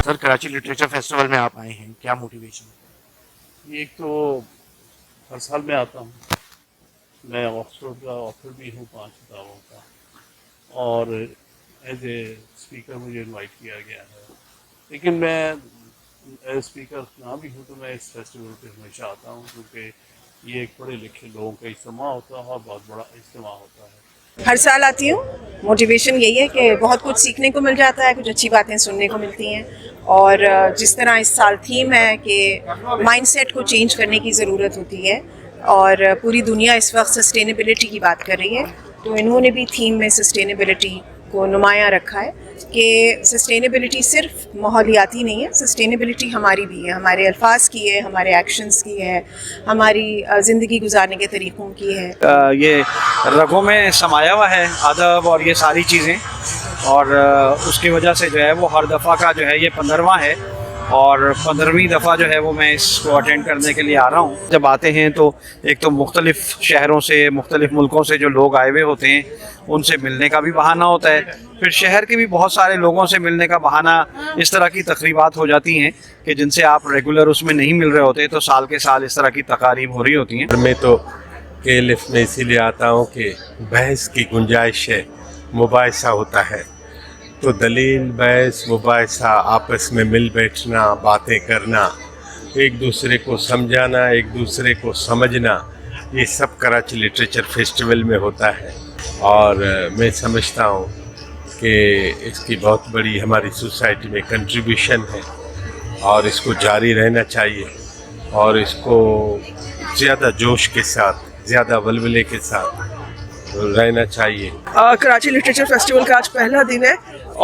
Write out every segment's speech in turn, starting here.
سر Karachi literature festival میں آپ آئے ہیں، کیا موٹیویشن؟ ایک تو ہر سال میں آتا ہوں، میں آکسفورڈ کا آتھر بھی ہوں 5 کتابوں کا، اور ایز اے اسپیکر مجھے انوائٹ کیا گیا ہے، لیکن میں ایز اسپیکر نہ بھی ہوں تو میں اس فیسٹیول پہ ہمیشہ آتا ہوں، کیونکہ یہ ایک پڑھے لکھے لوگوں کا اجتماع ہوتا ہے اور بہت بڑا اجتماع ہوتا ہے۔ ہر سال آتی ہوں، موٹیویشن یہی ہے کہ بہت کچھ سیکھنے کو مل جاتا ہے، کچھ اچھی باتیں سننے کو ملتی ہیں، اور جس طرح اس سال تھیم ہے کہ مائنڈ سیٹ کو چینج کرنے کی ضرورت ہوتی ہے، اور پوری دنیا اس وقت سسٹینیبلٹی کی بات کر رہی ہے، تو انہوں نے بھی تھیم میں سسٹینیبلٹی کو نمایاں رکھا ہے کہ سسٹینیبلٹی صرف ماحولیاتی نہیں ہے، سسٹینیبلٹی ہماری بھی ہے، ہمارے الفاظ کی ہے، ہمارے ایکشنز کی ہے، ہماری زندگی گزارنے کے طریقوں کی ہے۔ یہ رگوں میں سمایا ہوا ہے ادب اور یہ ساری چیزیں، اور اس کی وجہ سے جو ہے وہ ہر دفعہ کا جو ہے یہ 15واں ہے، اور 15ویں دفعہ جو ہے وہ میں اس کو اٹینڈ کرنے کے لیے آ رہا ہوں۔ جب آتے ہیں تو ایک تو مختلف شہروں سے، مختلف ملکوں سے جو لوگ آئے ہوئے ہوتے ہیں ان سے ملنے کا بھی بہانہ ہوتا ہے، پھر شہر کے بھی بہت سارے لوگوں سے ملنے کا بہانہ، اس طرح کی تقریبات ہو جاتی ہیں کہ جن سے آپ ریگولر اس میں نہیں مل رہے ہوتے، تو سال کے سال اس طرح کی تقاریب ہو رہی ہوتی ہیں۔ میں تو KLF میں اسی لیے آتا ہوں کہ بحث کی گنجائش ہے، مباحثہ ہوتا ہے، تو دلیل، بحث، مباحثہ، آپس میں مل بیٹھنا، باتیں کرنا، ایک دوسرے کو سمجھانا، ایک دوسرے کو سمجھنا، یہ سب کراچی لٹریچر فیسٹیول میں ہوتا ہے، اور میں سمجھتا ہوں کہ اس کی بہت بڑی ہماری سوسائٹی میں کنٹریبیوشن ہے، اور اس کو جاری رہنا چاہیے، اور اس کو زیادہ جوش کے ساتھ، زیادہ ولولے کے ساتھ رہنا چاہیے۔ کراچی لٹریچر فیسٹیول کا آج پہلا دن ہے،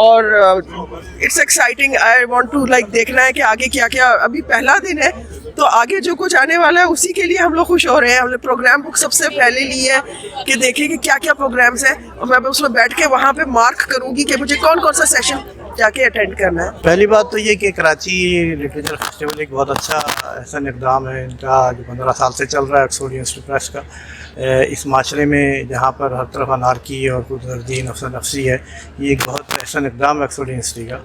اور it's exciting, I want to دیکھنا ہے کہ آگے کیا کیا، ابھی پہلا دن ہے تو آگے جو کچھ آنے والا ہے اسی کے لیے ہم لوگ خوش ہو رہے ہیں۔ ہم نے پروگرام بک سب سے پہلے لی ہے کہ دیکھیں کہ کیا کیا پروگرامز ہیں، اور میں اس میں بیٹھ کے وہاں پہ مارک کروں گی کہ مجھے کون کون سا سیشن جا کے اٹینڈ کرنا ہے۔ پہلی بات تو یہ کہ کراچی لٹریچر فیسٹیول ایک بہت اچھا احسن اقدام ہے ان کا، جو 15 سال سے چل رہا ہے آکسفورڈ یونیورسٹی پریس کا، اس معاشرے میں جہاں پر ہر طرف انارکی اور خودغرضی، نفس نفسی ہے، یہ ایک بہت احسن اقدام ہے آکسفورڈ یونیورسٹی کا۔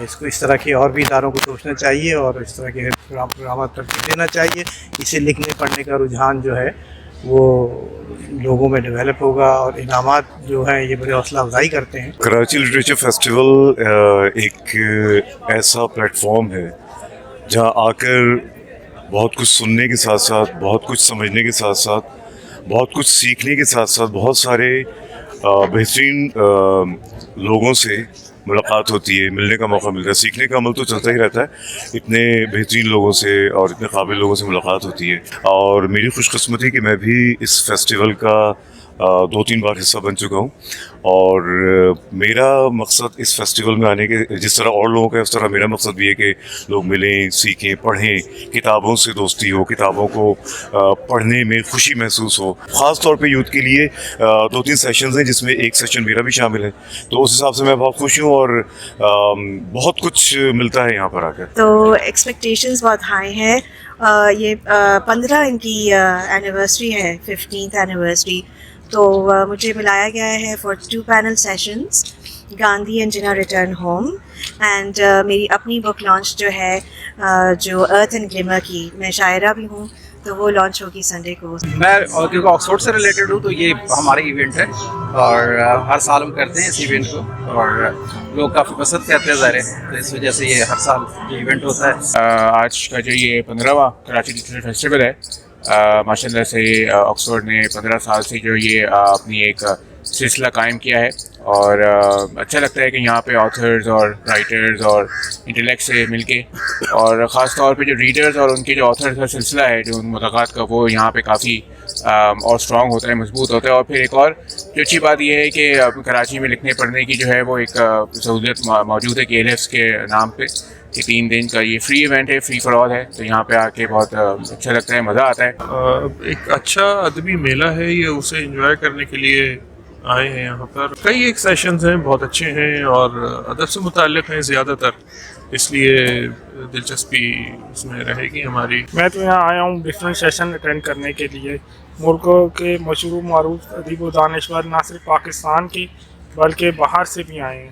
اس کو اس طرح کے اور بھی اداروں کو سوچنا چاہیے، اور اس طرح کے پروگرامات ترتیب دینا چاہیے، اسے لکھنے پڑھنے کا رجحان جو ہے وہ لوگوں میں ڈیولپ ہوگا، اور انعامات جو ہیں یہ بڑے حوصلہ افزائی کرتے ہیں۔ کراچی لٹریچر فیسٹیول ایک ایسا پلیٹ فارم ہے جہاں آ کر بہت کچھ سننے کے ساتھ ساتھ، بہت کچھ سمجھنے کے ساتھ ساتھ، بہت کچھ سیکھنے کے ساتھ ساتھ، بہت سارے بہترین لوگوں سے ملاقات ہوتی ہے، ملنے کا موقع ملتا ہے۔ سیکھنے کا عمل تو چلتا ہی رہتا ہے، اتنے بہترین لوگوں سے اور اتنے قابل لوگوں سے ملاقات ہوتی ہے، اور میری خوش قسمتی کہ میں بھی اس فیسٹیول کا 2-3 بار حصہ بن چکا ہوں، اور میرا مقصد اس فیسٹیول میں آنے کے، جس طرح اور لوگوں کا اس طرح میرا مقصد بھی ہے کہ لوگ ملیں، سیکھیں، پڑھیں، کتابوں سے دوستی ہو، کتابوں کو پڑھنے میں خوشی محسوس ہو۔ خاص طور پہ یوتھ کے لیے 2-3 سیشنز ہیں جس میں ایک سیشن میرا بھی شامل ہے، تو اس حساب سے میں بہت خوش ہوں، اور بہت کچھ ملتا ہے یہاں پر آ کر۔ تو ایکسپیکٹیشنز بہت ہائی ہیں، یہ 15 ان کی اینیورسری ہے، 15th اینیورسری، تو مجھے بلایا گیا ہے for 2 panel sessions, Gandhi and جنا ریٹرن ہوم، اینڈ میری اپنی بک لانچ جو ہے جو ارتھ اینڈ گلیمر کی، میں شاعرہ بھی ہوں، تو وہ لانچ ہوگی سنڈے کو۔ میں کیونکہ آکسفورڈ سے ریلیٹڈ ہوں تو یہ ہمارا ایونٹ ہے، اور ہر سال ہم کرتے ہیں اس ایونٹ کو، اور لوگ کافی پسند کرتے ہیں ظاہر ہے، تو اس وجہ سے یہ ہر سال یہ ایونٹ ہوتا ہے۔ آج کا جو یہ 15واں کراچی لٹریچر فیسٹیول ہے، ماشاء اللہ سے آکسفورڈ نے 15 سال سے جو یہ اپنی ایک سلسلہ قائم کیا ہے، اور اچھا لگتا ہے کہ یہاں پہ آتھرز اور رائٹرز اور انٹلیکٹ سے مل کے، اور خاص طور پہ جو ریڈرز اور ان کے جو آتھرز کا سلسلہ ہے جو ان ملاقات کا، وہ یہاں پہ کافی اور اسٹرانگ ہوتا ہے، مضبوط ہوتا ہے۔ اور پھر ایک اور جو اچھی بات یہ ہے کہ کراچی میں لکھنے پڑھنے کی جو ہے وہ ایک سہولت موجود ہے KLF کے نام پہ، کہ 3 دن کا یہ فری ایونٹ ہے، فری فار آل ہے، تو یہاں پہ آ کے بہت اچھا لگتا ہے، مزہ آتا ہے۔ ایک اچھا ادبی میلہ ہے یہ، اسے انجوائے کرنے کے لیے آئے ہیں یہاں پر۔ کئی ایک سیشنز ہیں بہت اچھے ہیں، اور ادب سے متعلق ہیں زیادہ تر، اس لیے دلچسپی اس میں رہے گی ہماری۔ میں تو یہاں آیا ہوں ڈفرینٹ سیشن اٹینڈ کرنے کے لیے۔ ملک کے مشہور معروف ادیب و دانشور نہ صرف پاکستان کی بلکہ باہر سے بھی آئے ہیں،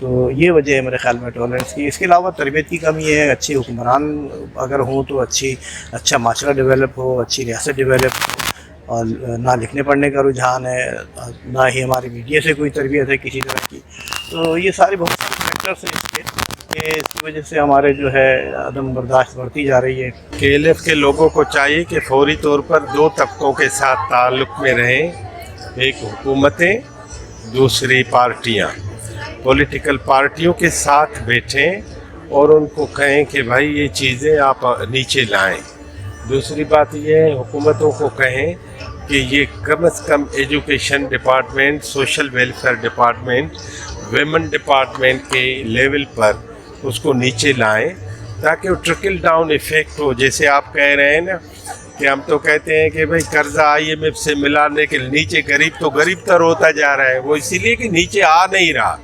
تو یہ وجہ ہے میرے خیال میں ٹالرنس کی. اس کے علاوہ تربیت کی کمی ہے. اچھے حکمران اگر ہوں تو اچھا معاشرہ ڈیولپ ہو, اچھی ریاست ڈیولپ ہو, اور نہ لکھنے پڑھنے کا رجحان ہے, نہ ہی ہماری میڈیا سے کوئی تربیت ہے کسی طرح کی. تو یہ سارے بہت سارے فیکٹرس ہیں اس کے, کہ اس کی وجہ سے ہمارے جو ہے عدم برداشت بڑھتی جا رہی ہے. KLF کے لوگوں کو چاہیے کہ فوری طور پر دو طبقوں کے ساتھ تعلق میں رہیں, ایک حکومتیں, دوسری پارٹیاں. پولیٹیکل پارٹیوں کے ساتھ بیٹھیں اور ان کو کہیں کہ بھائی یہ چیزیں آپ نیچے لائیں. دوسری بات یہ ہے, حکومتوں کو کہیں کہ یہ کم از کم education department, social welfare department, women department کے لیول پر اس کو نیچے لائیں تاکہ وہ ٹرکل ڈاؤن ایفیکٹ ہو. جیسے آپ کہہ رہے ہیں نا کہ ہم تو کہتے ہیں کہ بھائی قرضہ IMF سے ملانے کے نیچے غریب تو غریب تر ہوتا جا رہا ہے, وہ اسی لیے کہ نیچے آ نہیں رہا.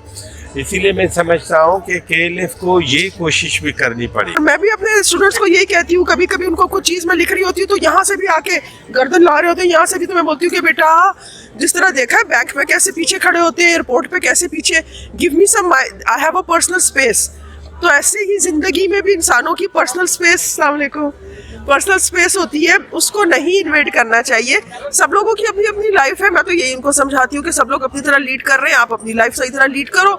اسی لیے میں سمجھتا ہوں کہ KLF کو یہ کوشش بھی کرنی پڑی. میں بھی اپنے اسٹوڈنٹس کو یہی کہتی ہوں, کبھی کبھی ان کو کوئی چیز میں لکھ رہی ہوتی ہوں تو یہاں سے بھی آ کے گردن لا رہے ہوتے ہیں, یہاں سے بھی تو میں بولتی ہوں کہ بیٹا جس طرح دیکھا ہے بینک پہ کیسے پیچھے کھڑے ہوتے ہیں, ایئرپورٹ پہ کیسے پیچھے, give me some, I have a personal space. تو ایسے ہی زندگی میں بھی انسانوں کی پرسنل اسپیس, السلام علیکم, پرسنل اسپیس ہوتی ہے, اس کو نہیں انویڈ کرنا چاہیے. سب لوگوں کی اپنی اپنی لائف ہے, میں تو یہی ان کو سمجھاتی ہوں کہ سب لوگ اپنی طرح لیڈ کر رہے ہیں, آپ اپنی لائف صحیح طرح لیڈ کرو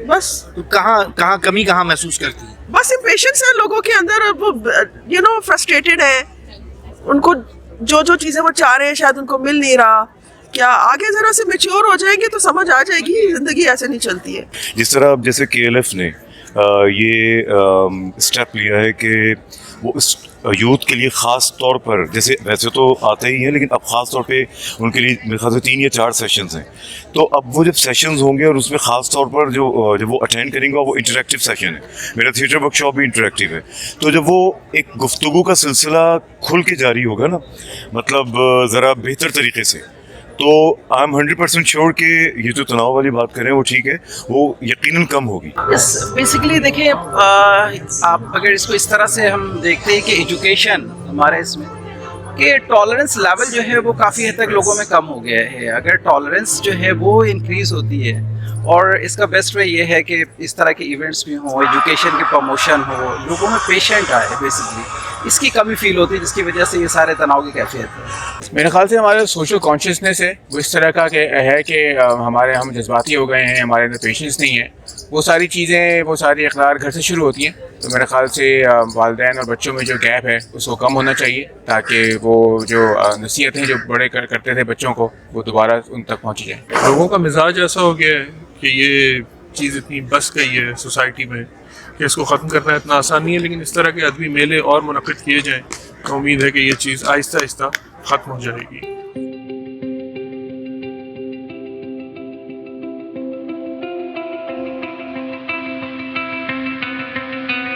بس. تو کہاں کمی کہاں محسوس کرتی ہے؟ بس امپیشنس ہے لوگوں کے اندر, وہ فرسٹریٹڈ ہیں, ان کو جو چیزیں وہ چاہ رہے ہیں شاید ان کو مل نہیں رہا. کیا آگے ذرا سے میچیور ہو جائیں گے تو سمجھ آ جائے گی, زندگی ایسے نہیں چلتی ہے. جس طرح اب جیسے KLF نے یہ اسٹیپ لیا ہے کہ وہ اس یوتھ کے لیے خاص طور پر, جیسے ویسے تو آتے ہی ہیں لیکن اب خاص طور پہ ان کے لیے میرے خیال سے 3 یا 4 سیشنز ہیں. تو اب وہ جب سیشنز ہوں گے اور اس میں خاص طور پر جب وہ اٹینڈ کریں گا وہ انٹریکٹیو سیشن ہے. میرا تھیٹر ورک شاپ بھی انٹریکٹیو ہے. تو جب وہ ایک گفتگو کا سلسلہ کھل کے جاری ہوگا نا, مطلب ذرا بہتر طریقے سے, تو آئی ایم 100% شیور کہ یہ جو تناؤ والی بات کریں وہ ٹھیک ہے, وہ یقیناً کم ہوگی. بیسیکلی دیکھیں, آپ اگر اس کو اس طرح سے ہم دیکھتے ہیں کہ ایجوکیشن ہمارے اس میں کہ ٹالرنس لیول جو ہے وہ کافی حد تک لوگوں میں کم ہو گیا ہے. اگر ٹالرنس جو ہے وہ انکریز ہوتی ہے, اور اس کا بیسٹ وے یہ ہے کہ اس طرح کے ایونٹس بھی ہوں, ایجوکیشن کی پروموشن ہو, لوگوں میں پیشنٹ آئے, بیسیکلی اس کی کمی فیل ہوتی ہے جس کی وجہ سے یہ سارے تناؤ کی کیفیت ہے. میرے خیال سے ہمارا سوشل کانشیسنیس ہے وہ اس طرح کا کہ ہے کہ ہم جذباتی ہو گئے ہیں, ہمارے اندر پیشنس نہیں ہے. وہ ساری چیزیں, وہ ساری اقدار گھر سے شروع ہوتی ہیں. تو میرے خیال سے والدین اور بچوں میں جو گیپ ہے اس کو کم ہونا چاہیے تاکہ وہ جو نصیحتیں جو بڑے کرتے تھے بچوں کو وہ دوبارہ ان تک پہنچی جائیں. لوگوں کا مزاج ایسا ہو گیا ہے کہ یہ چیز اتنی بس گئی ہے سوسائٹی میں کہ اس کو ختم کرنا اتنا آسان نہیں ہے, لیکن اس طرح کے ادبی میلے اور منعقد کیے جائیں تو امید ہے کہ یہ چیز آہستہ آہستہ ختم ہو جائے گی.